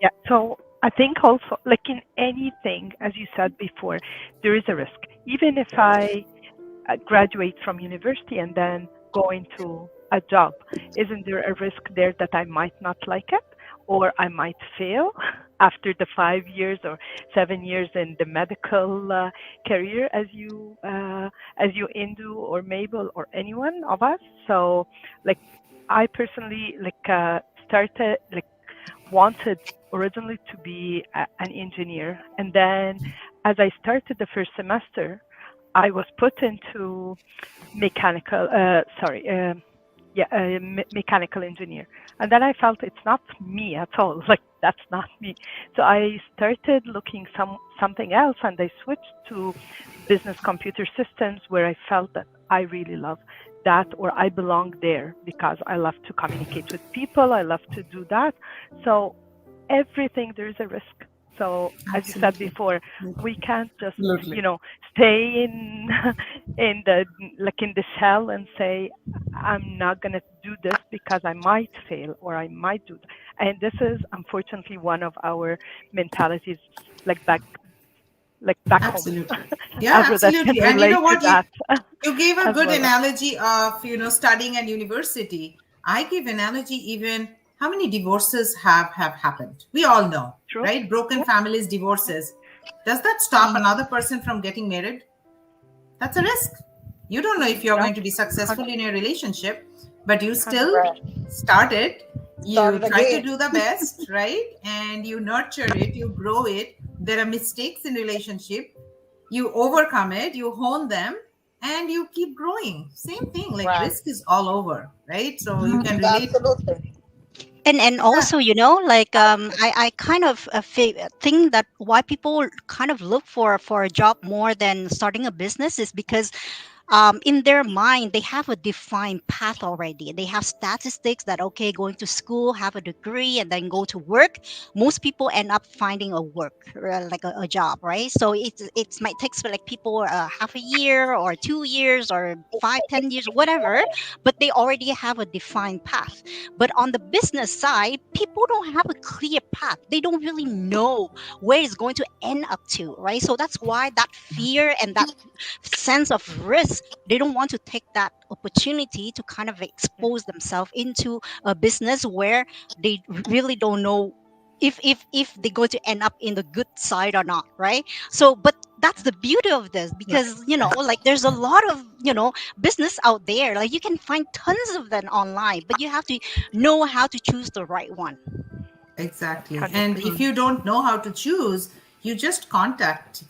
Yeah. So I think also, like in anything, as you said before, there is a risk. Even if I graduate from university and then go into a job, isn't there a risk there that I might not like it, or I might fail after the 5 years or 7 years in the medical career, as you Indu or Mabel or anyone of us? So, like, I personally started wanted originally to be an engineer, and then as I started the first semester, I was put into mechanical mechanical engineer, and then I felt it's not me at all. Like, that's not me. So I started looking something else, and I switched to business computer systems, where I felt that I really love that, or I belong there, because I love to communicate with people, I love to do that. So everything, there's a risk. So as you said Absolutely. before, we can't just Absolutely. stay in in the shell and say, I'm not going to do this because I might fail, or I might do that. And this is unfortunately one of our mentalities, like back home. Absolutely. Yeah, Avro, that can absolutely. And you know relate to what? that You gave a as good well. analogy of, studying at university. I give analogy even how many divorces have happened. We all know, True. right? Broken Yeah. families, divorces. Does that stop another person from getting married? That's a risk. You don't know if you're No. going to be successful in your relationship, but you still 100%. Right. started. You Started try to again. do the best, right? And you nurture it, you grow it. There are mistakes in relationship. You overcome it, you hone them, and you keep growing. Same thing, like Right. risk is all over, right? So you can relate. Absolutely. And Yeah, also, I kind of think that why people kind of look for a job more than starting a business is because in their mind they have a defined path already. They have statistics that, okay, going to school, have a degree, and then go to work. Most people end up finding a work, like a job, right? So it might take for like people half a year or 2 years or 5, 10 years, whatever, but they already have a defined path. But on the business side, people don't have a clear path. They don't really know where it's going to end up to, right? So that's why that fear and that sense of risk, they don't want to take that opportunity to kind of expose themselves into a business where they really don't know if they're going to end up in the good side or not, right? So but that's the beauty of this, because like there's a lot of business out there. Like you can find tons of them online, but you have to know how to choose the right one. exactly. And 100%. if you don't know how to choose, you just contact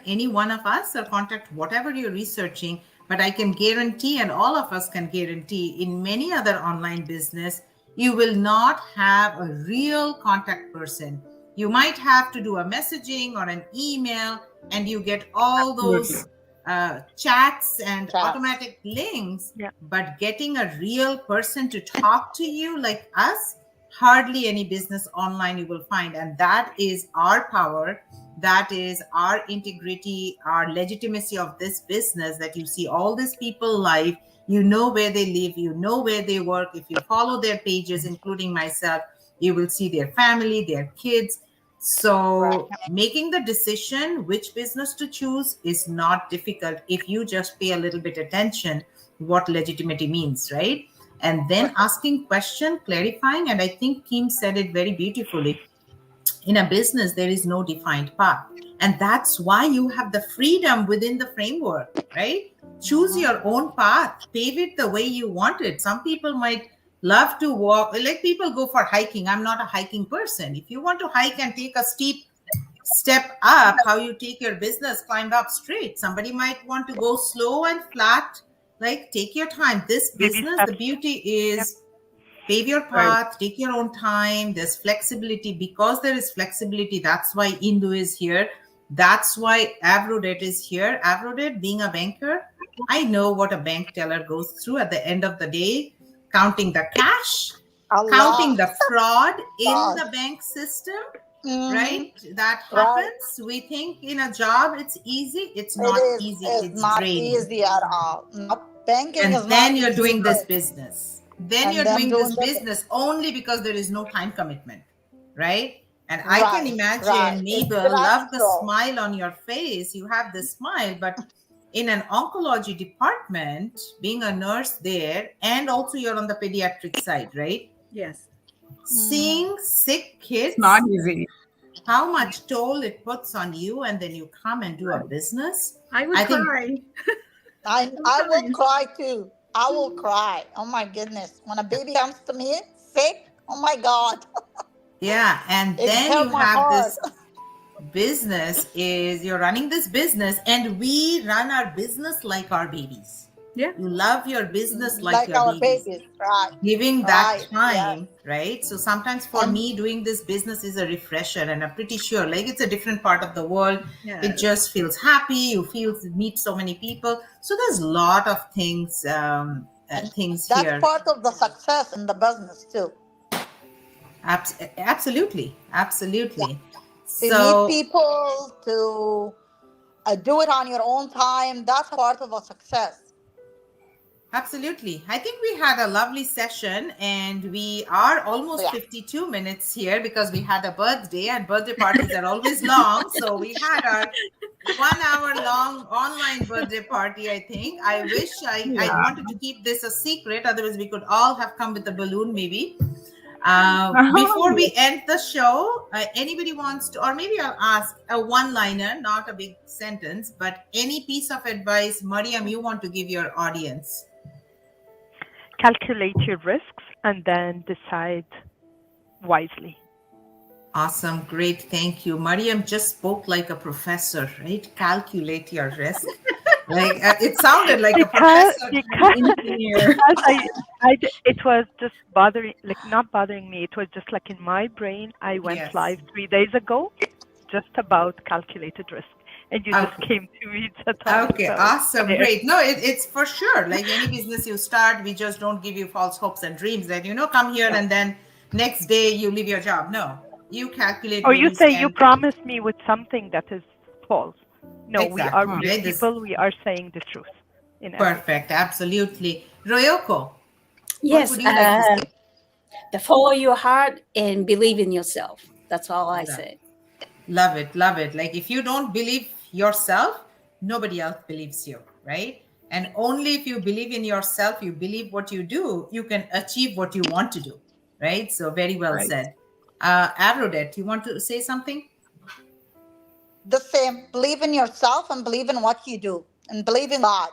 any one of us or contact whatever you're researching. But I can guarantee, and all of us can guarantee, in many other online business, you will not have a real contact person. You might have to do a messaging or an email, and you get all those chats and automatic links. Yeah. But getting a real person to talk to you like us, hardly any business online you will find. And that is our power. That is our integrity, our legitimacy of this business, that you see all these people live, you know where they live, you know where they work. If you follow their pages, including myself, you will see their family, their kids. So making the decision which business to choose is not difficult if you just pay a little bit attention what legitimacy means, right? And then asking question, clarifying. And I think Kim said it very beautifully. In a business, there is no defined path. And that's why you have the freedom within the framework, right? Choose your own path, pave it the way you want it. Some people might love to walk, like people go for hiking. I'm not a hiking person. If you want to hike and take a steep step up, how you take your business, climb up straight. Somebody might want to go slow and flat, like take your time. This business, the beauty is pave your path, take your own time. There's flexibility. Because there is flexibility, that's why Indu is here. That's why Avrodet is here. Avrodet, being a banker, I know what a bank teller goes through at the end of the day, counting the cash, counting the fraud in the bank system, right? That happens. We think in a job it's easy. It's not easy. It's not draining. easy at all. Banking and is then not you're easy. doing this business. Then And you're then doing this doing the- business only because there is no time commitment, right? And I can Right, imagine, right. Mabel, It's love the stressful. smile on your face. You have this smile, but in an oncology department, being a nurse there, and also you're on the pediatric side, right? Yes. Seeing sick kids, It's not easy. how much toll it puts on you, and then you come and do a business. I would I think- cry. I will cry too. I will cry. Oh my goodness. When a baby comes to me sick, oh my God. Yeah, and It then hurt you my have heart. this business, is you're running this business, and we run our business like our babies. Yeah. You love your business like your our babies. right? Giving that Right, time, right? So sometimes for And- me, doing this business is a refresher, and I'm pretty sure, like, it's a different part of the world. Yes. It just feels happy. You meet so many people. So there's a lot of things, things That's here. part of the success in the business too. Absolutely, absolutely. To So meet people, to do it on your own time, that's part of a success. absolutely. I think we had a lovely session, and we are almost Yeah. 52 minutes here because we had a birthday, and birthday parties are always long. So we had our 1 hour long online birthday party, I think. I wish I wanted to keep this a secret. Otherwise, we could all have come with a balloon, maybe. Before we end the show, anybody wants to, or maybe I'll ask a one-liner, not a big sentence, but any piece of advice, Mariam, you want to give your audience? Calculate your risks and then decide wisely. Awesome. Great. Thank you. Mariam just spoke like a professor, right? Calculate your risk. Like it sounded like a professor. It was just not bothering me. It was just like in my brain. I went live 3 days ago just about calculated risk. And you just came to me. Okay, awesome. Great. No, it's for sure. Like any business you start, we just don't give you false hopes and dreams that, come here and then next day you leave your job. No, you calculate. Or you say you promised me with something that is false. No, exactly. We are real people. We are saying the truth. Perfect. Absolutely. Royoko. Yes. Follow your heart and believe in yourself. That's all I say. Love it. Love it. Like if you don't believe yourself, nobody else believes you, right? And only if you believe in yourself, you believe what you do, you can achieve what you want to do, right? So very well said. Avrodet, you want to say something? The same. Believe in yourself and believe in what you do, and believe in God.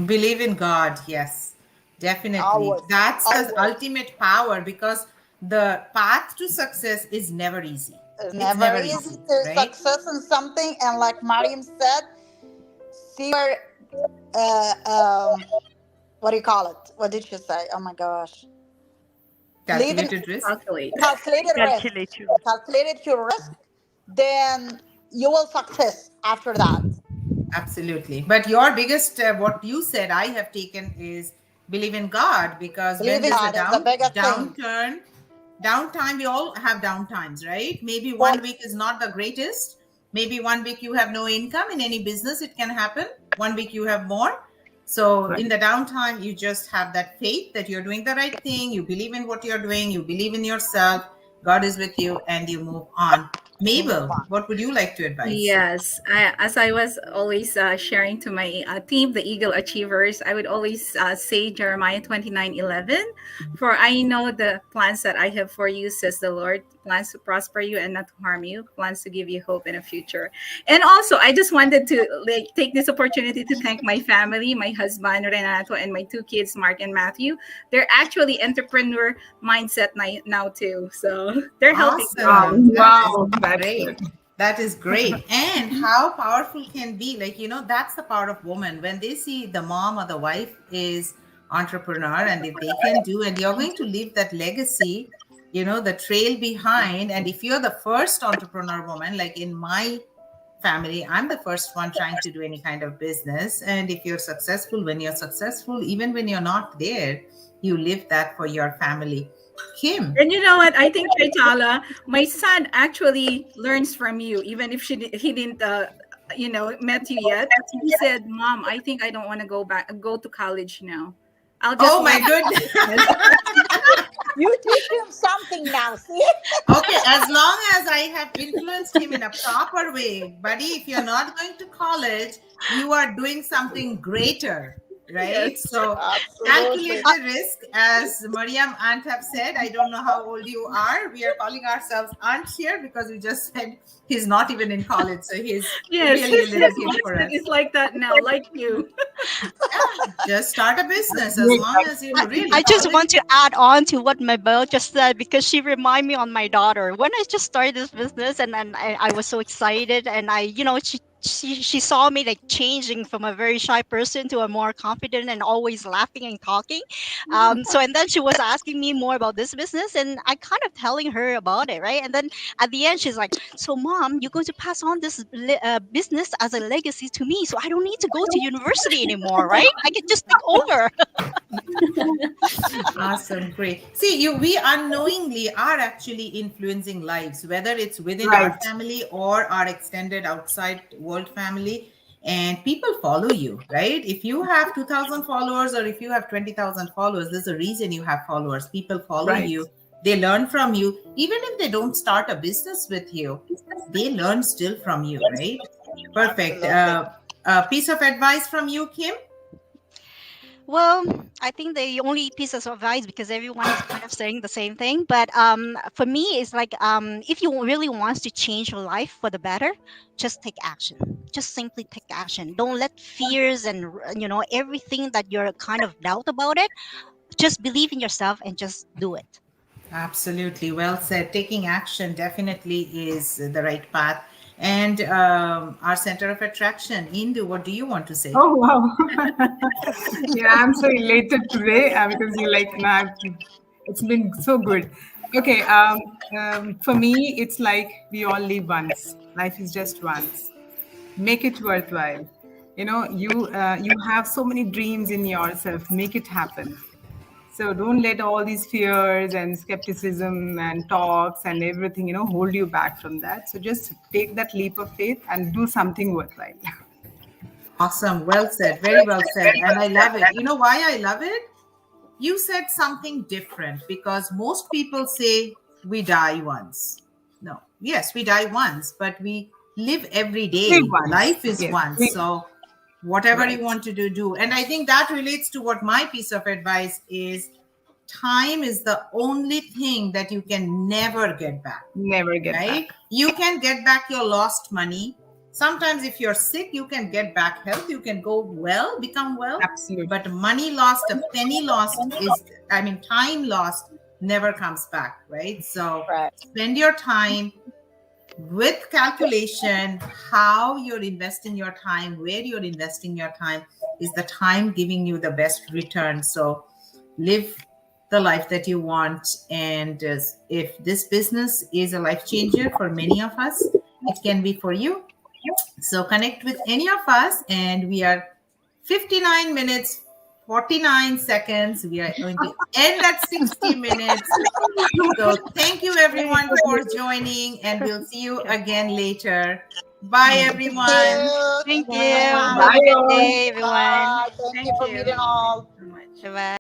Believe in God. Yes, definitely. Always. That's the ultimate power, because the path to success is never easy. It's It's never never easy easy, to right? success in something, and like Mariam said, see where what do you call it? What did she say? Oh my gosh. Leave it Calculated risk. Calculate. calculated risk. Calculate your risk. Calculated your risk, then you will success after that. Absolutely. But your biggest, what you said, I have taken is believe in God, because when Believing there's a God is the biggest thing. downtime, we all have downtimes, right? Maybe Well, 1 week is not the greatest. Maybe 1 week you have no income. In any business, it can happen. 1 week you have more. So in the downtime, you just have that faith that you're doing the right thing. You believe in what you're doing. You believe in yourself. God is with you, and you move on. Mabel, what would you like to advise? Yes, as I was always sharing to my team, the Eagle Achievers, I would always say Jeremiah 29:11, for I know the plans that I have for you, says the Lord, plans to prosper you and not to harm you, plans to give you hope in a future. And also, I just wanted to take this opportunity to thank my family, my husband, Renato, and my two kids, Mark and Matthew. They're actually entrepreneur mindset now too. So they're helping. Awesome. Wow, That is that's great. good. That is great. And how powerful can be, like, that's the power of woman. When they see the mom or the wife is entrepreneur, and if they can do, and you're going to leave that legacy, the trail behind. And if you're the first entrepreneur woman, like in my family, I'm the first one trying to do any kind of business. And if you're successful, when you're successful, even when you're not there, you live that for your family. Kim. And you know what? I think, Chaitala, my son actually learns from you, even if he didn't, met you yet. He said, "Mom, I think I don't want to go to college now. I'll just." Oh my goodness. you teach him something now, see? Okay, as long as I have influenced him in a proper way, buddy, if you're not going to college, you are doing something greater, right? Yes. So calculate the risk. As Mariam Aunt have said, I don't know how old you are. We are calling ourselves aunts here because we just said he's not even in college. So he's Yes, really a little kid for us. it's like that now, like you. Yeah, just start a business as long as you really. I just want to add on to what Mabel just said, because she reminded me on my daughter when I just started this business, and I was so excited, and she saw me like changing from a very shy person to a more confident and always laughing and talking. And then she was asking me more about this business, and I kind of telling her about it, right? And then at the end, she's like, "So, Mom, you're going to pass on this business as a legacy to me, so I don't need to go to university anymore, right? I can just take over." Awesome, great. See, we unknowingly are actually influencing lives, whether it's within our Right. family or our extended outside world family, and people follow you, right? If you have 2,000 followers, or if you have 20,000 followers, there's a reason you have followers. People follow Right. you, they learn from you. Even if they don't start a business with you, they learn still from you, right? Perfect. A piece of advice from you, Kim? Well, I think the only piece of advice, because everyone is kind of saying the same thing, but for me, it's like if you really want to change your life for the better, just take action. Just simply take action. Don't let fears and everything that you're kind of doubt about it. Just believe in yourself and just do it. Absolutely. Well said. Taking action definitely is the right path. And our center of attraction, Indu, what do you want to say? Oh, wow. Yeah, I'm so elated today because it's been so good. Okay, for me, it's like we all live once. Life is just once. Make it worthwhile. You have so many dreams in yourself. Make it happen. So don't let all these fears and skepticism and talks and everything, hold you back from that. So just take that leap of faith and do something worthwhile. Awesome. Well said. Very well said. And I love it. You know why I love it? You said something different, because most people say we die once. No. Yes, we die once, but we live every day. Live once. Life is Yes. once. So whatever you Right. want to do. And I think that relates to what my piece of advice is. Time is the only thing that you can never get back. Never get Right? back. You can get back your lost money. Sometimes if you're sick, you can get back health. You can go well, become well. Absolutely. But money lost, a penny lost time lost never comes back, right? So Right. spend your time, with calculation, how you're investing your time, where you're investing your time, is the time giving you the best return. So live the life that you want. And if this business is a life changer for many of us, it can be for you. So connect with any of us, and we are 59 minutes 49 seconds. We are going to end at 60 minutes. So thank you everyone for joining, and we'll see you again later. Bye everyone. Thank you. Thank you so much. Have a good Bye all. day, everyone. Bye. Thank you for meeting all. Bye-bye.